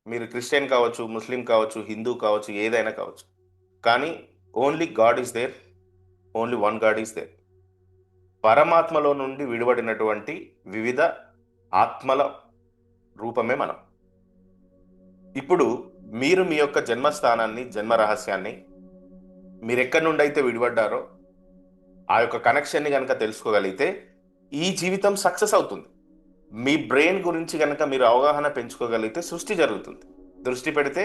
మీరు క్రిస్టియన్ కావచ్చు, ముస్లిం కావచ్చు, హిందూ కావచ్చు, ఏదైనా కావచ్చు. కానీ only God is there. Only one God is there. పరమాత్మలో నుండి విడివడినటువంటి వివిధ ఆత్మల రూపమే మనం. ఇప్పుడు మీరు మీ యొక్క జన్మస్థానాన్ని, జన్మ రహస్యాన్ని మీరెక్కడి నుండి అయితే విడిపడ్డారో ఆ యొక్క కనెక్షన్ని కనుక తెలుసుకోగలిగితే ఈ జీవితం సక్సెస్ అవుతుంది. మీ బ్రెయిన్ గురించి కనుక మీరు అవగాహన పెంచుకోగలిగితే సృష్టి జరుగుతుంది. దృష్టి పెడితే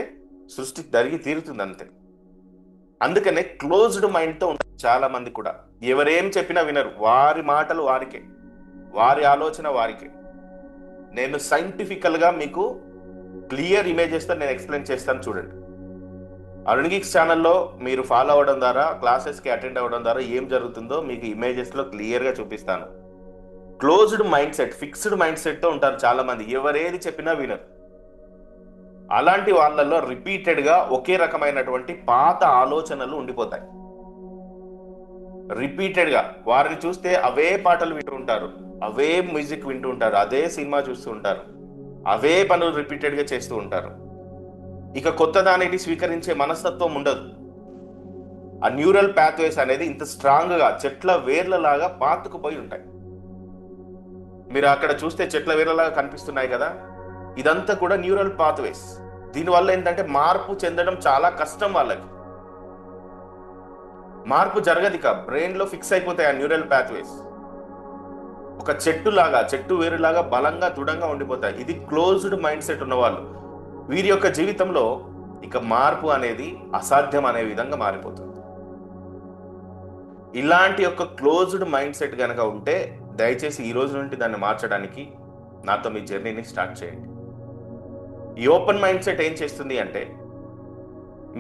సృష్టి జరిగి తీరుతుంది అంతే. అందుకనే క్లోజ్డ్ మైండ్తో ఉంటారు చాలా మంది కూడా. ఎవరేం చెప్పినా వినరు. వారి మాటలు వారికే, వారి ఆలోచన వారికే. నేను సైంటిఫికల్గా మీకు క్లియర్ ఇమేజెస్తో నేను ఎక్స్ప్లెయిన్ చేస్తాను చూడండి. అరుణ్ గీక్స్ ఛానల్లో మీరు ఫాలో అవ్వడం ద్వారా, క్లాసెస్కి అటెండ్ అవ్వడం ద్వారా ఏం జరుగుతుందో మీకు ఇమేజెస్లో క్లియర్గా చూపిస్తాను. Closed mind set, fixed mind సెట్తో ఉంటారు చాలా మంది. ఎవరేది చెప్పినా వినరు. అలాంటి వాళ్ళల్లో రిపీటెడ్గా ఒకే రకమైనటువంటి పాత ఆలోచనలు ఉండిపోతాయి. రిపీటెడ్గా వారిని చూస్తే అవే పాటలు వింటూ ఉంటారు, అవే మ్యూజిక్ వింటూ ఉంటారు, అదే సినిమా చూస్తూ ఉంటారు, అవే పనులు రిపీటెడ్గా చేస్తూ ఉంటారు. ఇక కొత్త దానిని స్వీకరించే మనస్తత్వం ఉండదు. ఆ న్యూరల్ పాత్వేస్ అనేది ఇంత స్ట్రాంగ్గా చెట్ల వేర్లలాగా పాతుకుపోయి ఉంటాయి. మీరు అక్కడ చూస్తే చెట్ల వేర్లలాగా కనిపిస్తున్నాయి కదా, ఇదంతా కూడా న్యూరల్ పాత్వేస్. దీనివల్ల ఏంటంటే మార్పు చెందడం చాలా కష్టం. వాళ్ళకి మార్పు జరగదు. ఇక బ్రెయిన్లో ఫిక్స్ అయిపోతాయి ఆ న్యూరల్ పాత్వేస్. ఒక చెట్టు వేరులాగా బలంగా దృఢంగా ఉండిపోతాయి. ఇది క్లోజ్డ్ మైండ్ సెట్ ఉన్నవాళ్ళు. వీరి యొక్క జీవితంలో ఇక మార్పు అనేది అసాధ్యం అనే విధంగా మారిపోతుంది. ఇలాంటి యొక్క క్లోజ్డ్ మైండ్ సెట్ కనుక ఉంటే దయచేసి ఈ రోజు నుండి దాన్ని మార్చడానికి నాతో మీ జర్నీని స్టార్ట్ చేయండి. ఈ ఓపెన్ మైండ్ సెట్ ఏం చేస్తుంది అంటే,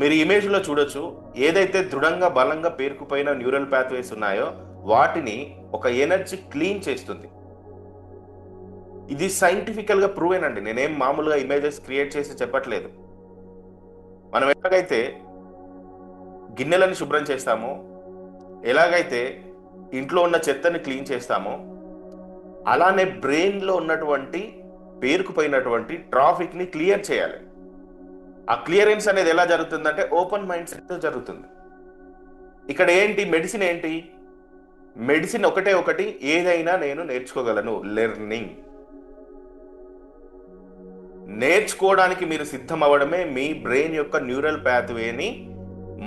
మీరు ఇమేజ్లో చూడొచ్చు, ఏదైతే దృఢంగా బలంగా పేరుకుపోయిన న్యూరల్ పాత్వేస్ ఉన్నాయో వాటిని ఒక ఎనర్జీ క్లీన్ చేస్తుంది. ఇది సైంటిఫికల్గా ప్రూవ్ అండి. నేనేం మామూలుగా ఇమేజెస్ క్రియేట్ చేసి చెప్పట్లేదు. మనం ఎలాగైతే గిన్నెలను శుభ్రం చేస్తామో, ఎలాగైతే ఇంట్లో ఉన్న చెత్తని క్లీన్ చేస్తామో, అలానే బ్రెయిన్లో ఉన్నటువంటి పేరుకుపోయినటువంటి ట్రాఫిక్ని క్లియర్ చేయాలి. ఆ క్లియరెన్స్ అనేది ఎలా జరుగుతుందంటే ఓపెన్ మైండ్ సెట్తో జరుగుతుంది. ఇక్కడ ఏంటి మెడిసిన్ ఏంటి? మెడిసిన్ ఒకటే ఒకటి, ఏదైనా నేను నేర్చుకోగలను. లెర్నింగ్. నేర్చుకోవడానికి మీరు సిద్ధం అవ్వడమే మీ బ్రెయిన్ యొక్క న్యూరల్ పాత్వేని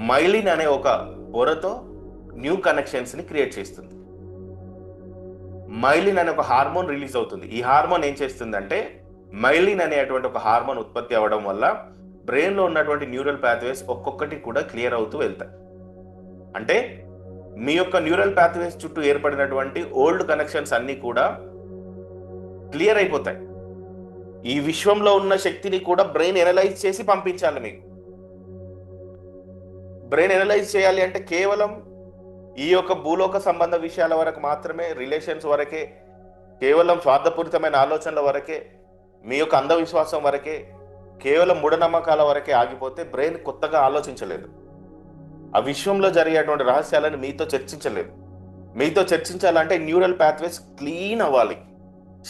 మైలిన్ అనే ఒక పొరతో న్యూ కనెక్షన్స్ని క్రియేట్ చేస్తుంది. మైలిన్ అనే ఒక హార్మోన్ రిలీజ్ అవుతుంది. ఈ హార్మోన్ ఏం చేస్తుందంటే, మైలిన్ అనేటువంటి ఒక హార్మోన్ ఉత్పత్తి అవ్వడం వల్ల బ్రెయిన్లో ఉన్నటువంటి న్యూరల్ పాత్వేస్ ఒక్కొక్కటి కూడా క్లియర్ అవుతూ వెళ్తాయి. అంటే మీ యొక్క న్యూరల్ పాత్వేస్ చుట్టూ ఏర్పడినటువంటి ఓల్డ్ కనెక్షన్స్ అన్నీ కూడా క్లియర్ అయిపోతాయి. ఈ విశ్వంలో ఉన్న శక్తిని కూడా బ్రెయిన్ ఎనలైజ్ చేసి పంపించాలి. మీకు బ్రెయిన్ ఎనలైజ్ చేయాలి అంటే కేవలం ఈ యొక్క భూలోక సంబంధ విషయాల వరకు మాత్రమే, రిలేషన్స్ వరకే, కేవలం స్వార్థపూరితమైన ఆలోచనల వరకే, మీ యొక్క అంధవిశ్వాసం వరకే, కేవలం మూఢనమ్మకాల వరకే ఆగిపోతే బ్రెయిన్ కొత్తగా ఆలోచించలేదు. ఆ విశ్వంలో జరిగేటువంటి రహస్యాలను మీతో చర్చించలేదు. మీతో చర్చించాలంటే న్యూరల్ పాత్వేస్ క్లీన్ అవ్వాలి,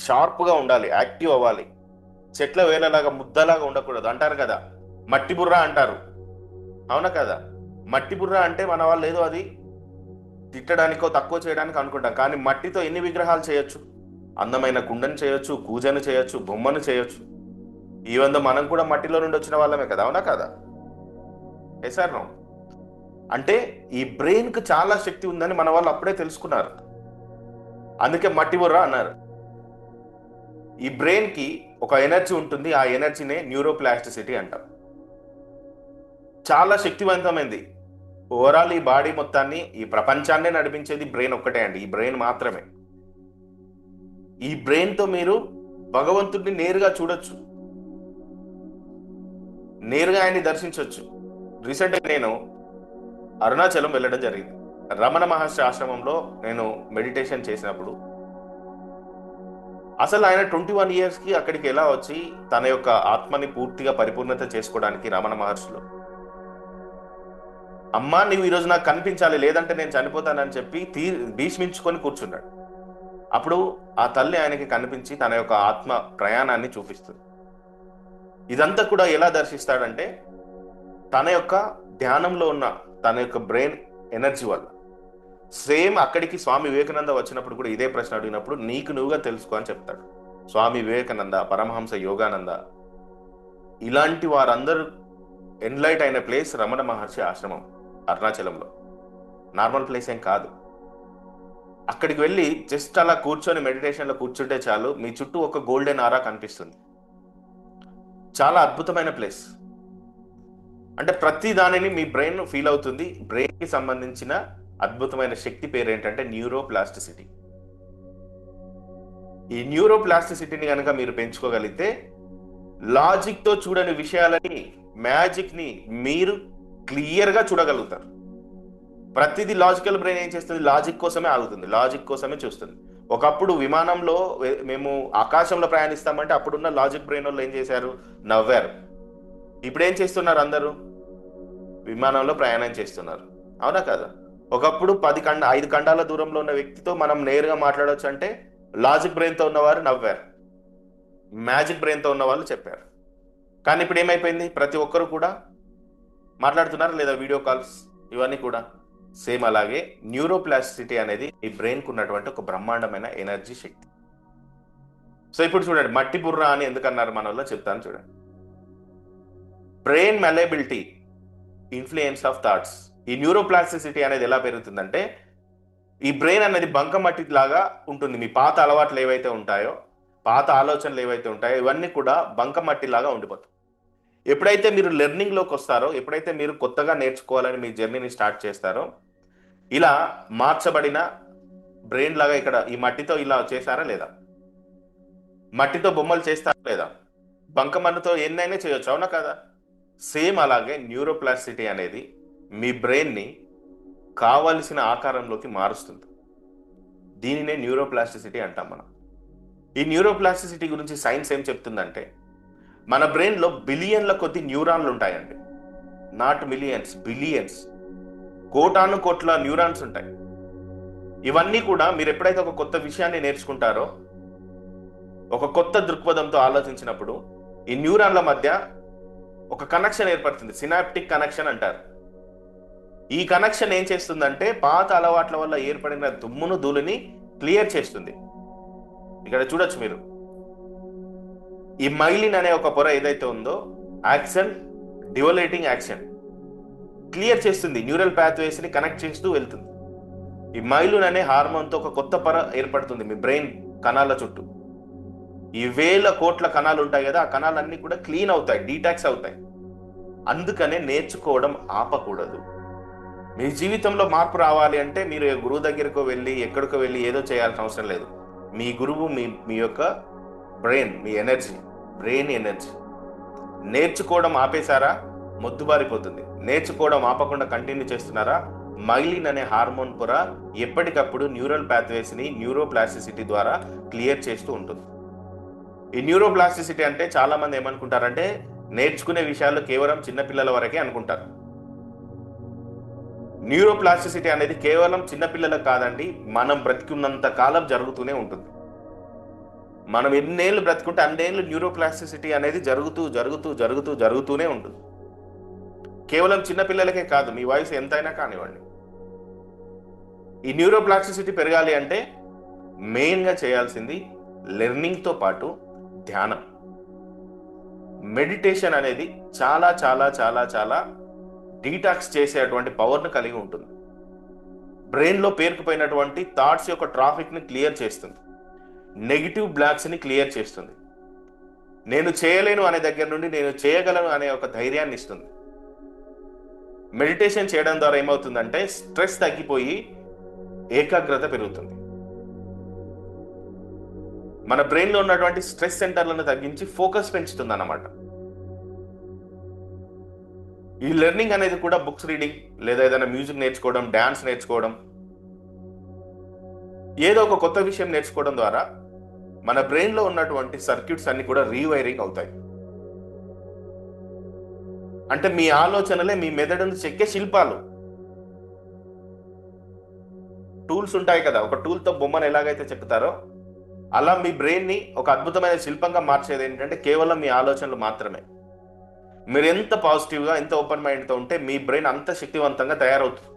షార్ప్గా ఉండాలి, యాక్టివ్ అవ్వాలి. చెట్ల వేలలాగా ముద్దలాగా ఉండకూడదు. అంటారు కదా మట్టి బుర్ర అంటారు, అవునా కదా? మట్టి బుర్ర అంటే మన వాళ్ళు ఏదో అది తిట్టడానికో తక్కువ చేయడానికి అనుకుంటాం. కానీ మట్టితో ఎన్ని విగ్రహాలు చేయొచ్చు? అందమైన కుండను చేయొచ్చు, కూజను చేయొచ్చు, బొమ్మను చేయొచ్చు. ఈవెన్ మనం కూడా మట్టిలో నుండి వచ్చిన వాళ్ళమే కదా, అవునా కదా? Sir no. అంటే ఈ బ్రెయిన్కి చాలా శక్తి ఉందని మన వాళ్ళు అప్పుడే తెలుసుకున్నారు. అందుకే మట్టి బుర్ర అన్నారు. ఈ బ్రెయిన్కి ఒక ఎనర్జీ ఉంటుంది. ఆ ఎనర్జీనే న్యూరోప్లాస్టిసిటీ అంటాం. చాలా శక్తివంతమైంది. ఓవరాల్ ఈ బాడీ మొత్తాన్ని, ఈ ప్రపంచాన్నే నడిపించేది బ్రెయిన్ ఒక్కటే అండి. ఈ బ్రెయిన్ మాత్రమే. ఈ బ్రెయిన్తో మీరు భగవంతుడిని నేరుగా చూడొచ్చు, నేరుగా ఆయన్ని దర్శించవచ్చు. రీసెంట్గా నేను అరుణాచలం వెళ్ళడం జరిగింది. రమణ మహర్షి ఆశ్రమంలో నేను మెడిటేషన్ చేసినప్పుడు అసలు ఆయన 21 yearsకి అక్కడికి ఎలా వచ్చి తన యొక్క ఆత్మని పూర్తిగా పరిపూర్ణత చేసుకోవడానికి రమణ మహర్షులు, అమ్మా నువ్వు ఈరోజు నాకు కనిపించాలి, లేదంటే నేను చనిపోతానని చెప్పి భీష్మించుకొని కూర్చున్నాడు. అప్పుడు ఆ తల్లి ఆయనకి కనిపించి తన యొక్క ఆత్మ ప్రయాణాన్ని చూపిస్తుంది. ఇదంతా కూడా ఎలా దర్శిస్తాడంటే తన యొక్క ధ్యానంలో ఉన్న తన యొక్క బ్రెయిన్ ఎనర్జీ వల్ల. సేమ్ అక్కడికి స్వామి వివేకానంద వచ్చినప్పుడు కూడా ఇదే ప్రశ్న అడిగినప్పుడు నీకు నువ్వుగా తెలుసుకో అని చెప్తాడు. స్వామి వివేకానంద, పరమహంస యోగానంద, ఇలాంటి వారందరూ ఎన్లైట్ అయిన ప్లేస్ రమణ మహర్షి ఆశ్రమం అరుణాచలంలో. నార్మల్ ప్లేస్ ఏం కాదు. అక్కడికి వెళ్ళి జస్ట్ అలా కూర్చొని మెడిటేషన్లో కూర్చుంటే చాలు, మీ చుట్టూ ఒక గోల్డెన్ ఆరా కనిపిస్తుంది. చాలా అద్భుతమైన ప్లేస్. అంటే ప్రతి దానిని మీ బ్రెయిన్ ఫీల్ అవుతుంది. బ్రెయిన్కి సంబంధించిన అద్భుతమైన శక్తి పేరు ఏంటంటే న్యూరోప్లాస్టిసిటీ. ఈ న్యూరోప్లాస్టిసిటీని కనుక మీరు పెంచుకోగలిగితే లాజిక్తో చూడని విషయాలని, మ్యాజిక్ని మీరు క్లియర్గా చూడగలుగుతారు. ప్రతిదీ లాజికల్ బ్రెయిన్ ఏం చేస్తుంది? లాజిక్ కోసమే ఆగుతుంది, లాజిక్ కోసమే చూస్తుంది. ఒకప్పుడు విమానంలో మేము ఆకాశంలో ప్రయాణిస్తామంటే అప్పుడున్న లాజిక్ బ్రెయిన్ వాళ్ళు ఏం చేశారు? నవ్వారు. ఇప్పుడు ఏం చేస్తున్నారు? అందరూ విమానంలో ప్రయాణం చేస్తున్నారు. అవునా కదా? ఒకప్పుడు 5 ఖండాల దూరంలో ఉన్న వ్యక్తితో మనం నేరుగా మాట్లాడవచ్చు అంటే లాజిక్ బ్రెయిన్తో ఉన్నవారు నవ్వారు, మ్యాజిక్ బ్రెయిన్తో ఉన్న వాళ్ళు చెప్పారు. కానీ ఇప్పుడు ఏమైపోయింది? ప్రతి ఒక్కరు కూడా మాట్లాడుతున్నారు లేదా? వీడియో కాల్స్, ఇవన్నీ కూడా సేమ్ అలాగే న్యూరోప్లాస్టిసిటీ అనేది ఈ బ్రెయిన్కు ఉన్నటువంటి ఒక బ్రహ్మాండమైన ఎనర్జీ శక్తి. సో ఇప్పుడు చూడండి, మట్టి బుర్ర అని ఎందుకన్నారు మన వల్ల చెప్తాను చూడండి. Brain malleability, influence of thoughts. ఈ న్యూరోప్లాస్టిసిటీ అనేది ఎలా పెరుగుతుందంటే ఈ బ్రెయిన్ అనేది బంకమట్టి లాగా ఉంటుంది. మీ పాత అలవాట్లు ఏవైతే ఉంటాయో, పాత ఆలోచనలు ఏవైతే ఉంటాయో, ఇవన్నీ కూడా బంకమట్టి లాగా ఉండిపోతాయి. ఎప్పుడైతే మీరు లెర్నింగ్లోకి వస్తారో, ఎప్పుడైతే మీరు కొత్తగా నేర్చుకోవాలని మీ జర్నీని స్టార్ట్ చేస్తారో, ఇలా మార్చబడిన బ్రెయిన్ లాగా ఇక్కడ ఈ మట్టితో ఇలా చేశారా లేదా? మట్టితో బొమ్మలు చేస్తారా లేదా? బంకమన్నుతో ఎన్నైనా చేయొచ్చు, అవునా కదా? సేమ్ అలాగే న్యూరోప్లాస్టిసిటీ అనేది మీ బ్రెయిన్ని కావలసిన ఆకారంలోకి మారుస్తుంది. దీనినే న్యూరోప్లాస్టిసిటీ అంటాం మనం. ఈ న్యూరోప్లాస్టిసిటీ గురించి సైన్స్ ఏం చెప్తుందంటే మన బ్రెయిన్లో బిలియన్ల కొద్ది న్యూరాన్లు ఉంటాయండి. నాట్ మిలియన్స్, బిలియన్స్, కోటాను కోట్ల న్యూరాన్స్ ఉంటాయి. ఇవన్నీ కూడా మీరు ఎప్పుడైతే ఒక కొత్త విషయాన్ని నేర్చుకుంటారో, ఒక కొత్త దృక్పథంతో ఆలోచించినప్పుడు ఈ న్యూరాన్ల మధ్య ఒక కనెక్షన్ ఏర్పడుతుంది. సినాప్టిక్ కనెక్షన్ అంటారు. ఈ కనెక్షన్ ఏం చేస్తుందంటే పాత అలవాట్ల వల్ల ఏర్పడిన దుమ్మును ధూళిని క్లియర్ చేస్తుంది. ఇక్కడ చూడొచ్చు మీరు, ఈ మైలిన్ అనే ఒక పొర ఏదైతే ఉందో, యాక్షన్ డివోలేటింగ్ యాక్షన్ క్లియర్ చేస్తుంది, న్యూరల్ పాత్వేస్ ని కనెక్ట్ చేస్తూ వెళ్తుంది. ఈ మైలిన్ అనే హార్మోన్తో ఒక కొత్త పొర ఏర్పడుతుంది మీ బ్రెయిన్ కణాల చుట్టూ. ఈ వేల కోట్ల కణాలు ఉంటాయి కదా, ఆ కణాలన్నీ కూడా క్లీన్ అవుతాయి, డీటాక్స్ అవుతాయి. అందుకనే నేర్చుకోవడం ఆపకూడదు. మీ జీవితంలో మార్పు రావాలి అంటే మీరు గురువు దగ్గరకు వెళ్ళి ఎక్కడికో వెళ్ళి ఏదో చేయాల్సిన అవసరం లేదు. మీ గురువు మీ యొక్క బ్రెయిన్, మీ ఎనర్జీ, బ్రెయిన్ ఎనర్జీ. నేర్చుకోవడం ఆపేశారా మొద్దుబారిపోతుంది. నేర్చుకోవడం ఆపకుండా కంటిన్యూ చేస్తున్నారా, మైలిన్ అనే హార్మోన్ పొర ఎప్పటికప్పుడు న్యూరల్ పాత్వేస్ని న్యూరోప్లాస్టిసిటీ ద్వారా క్లియర్ చేస్తూ ఉంటుంది. ఈ న్యూరోప్లాస్టిసిటీ అంటే చాలా మంది ఏమనుకుంటారంటే నేర్చుకునే విషయాలు కేవలం చిన్నపిల్లల వరకే అనుకుంటారు. న్యూరోప్లాస్టిసిటీ అనేది కేవలం చిన్నపిల్లలకు కాదండి, మనం బ్రతికున్నంత కాలం జరుగుతూనే ఉంటుంది. మనం ఎన్నేళ్ళు బ్రతుకుంటే అన్నేళ్ళు న్యూరోప్లాస్టిసిటీ అనేది జరుగుతూనే ఉంటుంది. కేవలం చిన్నపిల్లలకే కాదు, మీ వయసు ఎంతైనా కానివ్వండి. ఈ న్యూరోప్లాస్టిసిటీ పెరగాలి అంటే మెయిన్గా చేయాల్సింది లెర్నింగ్తో పాటు ధ్యానం, మెడిటేషన్ అనేది చాలా చాలా చాలా చాలా డీటాక్స్ చేసేటువంటి పవర్ను కలిగి ఉంటుంది. బ్రెయిన్లో పేరుకుపోయినటువంటి థాట్స్ యొక్క ట్రాఫిక్ని క్లియర్ చేస్తుంది, నెగిటివ్ బ్లాక్స్ని క్లియర్ చేస్తుంది. నేను చేయలేను అనే దగ్గర నుండి నేను చేయగలను అనే ఒక ధైర్యాన్ని ఇస్తుంది. మెడిటేషన్ చేయడం ద్వారా ఏమవుతుందంటే స్ట్రెస్ తగ్గిపోయి ఏకాగ్రత పెరుగుతుంది. మన బ్రెయిన్లో ఉన్నటువంటి స్ట్రెస్ సెంటర్లను తగ్గించి ఫోకస్ పెంచుతుంది అన్నమాట. ఈ లెర్నింగ్ అనేది కూడా బుక్స్ రీడింగ్ లేదా ఏదైనా మ్యూజిక్ నేర్చుకోవడం, డ్యాన్స్ నేర్చుకోవడం, ఏదో ఒక కొత్త విషయం నేర్చుకోవడం ద్వారా మన బ్రెయిన్లో ఉన్నటువంటి సర్క్యూట్స్ అన్ని కూడా రీవైరింగ్ అవుతాయి. అంటే మీ ఆలోచనలే మీ మెదడును చెక్కే శిల్పాలు. టూల్స్ ఉంటాయి కదా, ఒక టూల్తో బొమ్మను ఎలాగైతే చెక్కుతారో అలా మీ బ్రెయిన్ని ఒక అద్భుతమైన శిల్పంగా మార్చేది ఏంటంటే కేవలం మీ ఆలోచనలు మాత్రమే. మీరు ఎంత పాజిటివ్గా ఎంత ఓపెన్ మైండ్తో ఉంటే మీ బ్రెయిన్ అంత శక్తివంతంగా తయారవుతుంది.